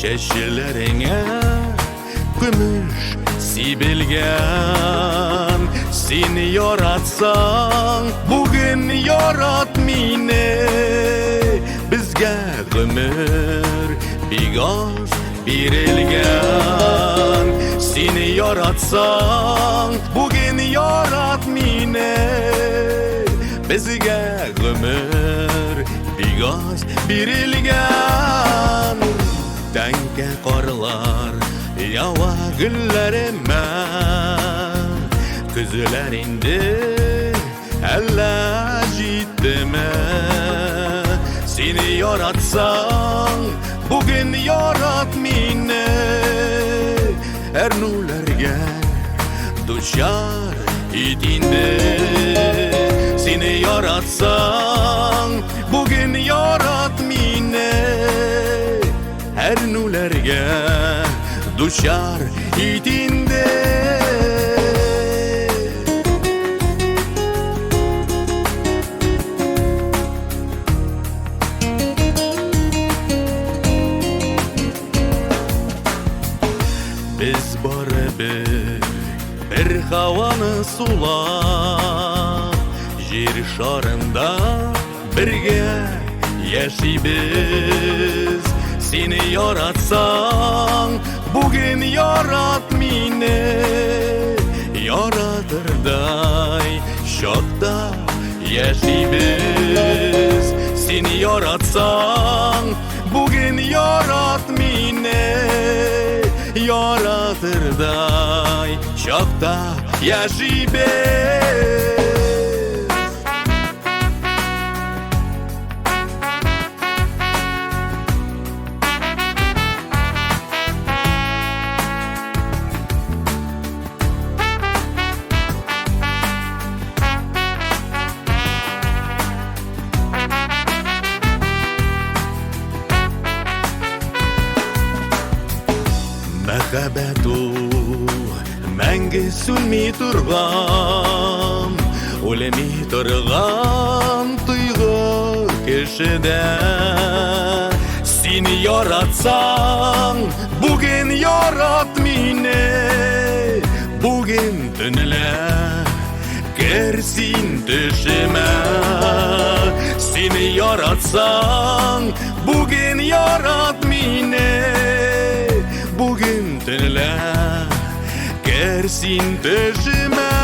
Çeşillerine gümüş sibilgen. Seni yaratsan bugün yarat mine. Bizge gümür bigoz birilgen. Seni yaratsan bugün yarat mine. Bizge gümür bigoz birilgen. Denke karlar yava güllerime. Kızlar indi elle ciddime. Seni yaratsan bugün yarat mine. Ernulerge duşar itinde. Seni yaratsan bugün yarat mine. Ernulerge duşar itinde. Biz bir havanı sulap, yer şarında birge yaşaybiz. Seni yaratsan bugün yarat mine. Yaratırday şokta yaşaybiz. Seni yaratsan bugün yarat mine. Yaratırday şokta yaşaybiz. Мәхәббәту мәңгі сүнмей тұрған, өлемей тұрған тойғы кешеде. Сені яратсаң, бүгін ярат мені. Бүгін түніле керсин түшіме. Сені яратсаң, бүгін ярат мені. Bugün tünle kersin peşime.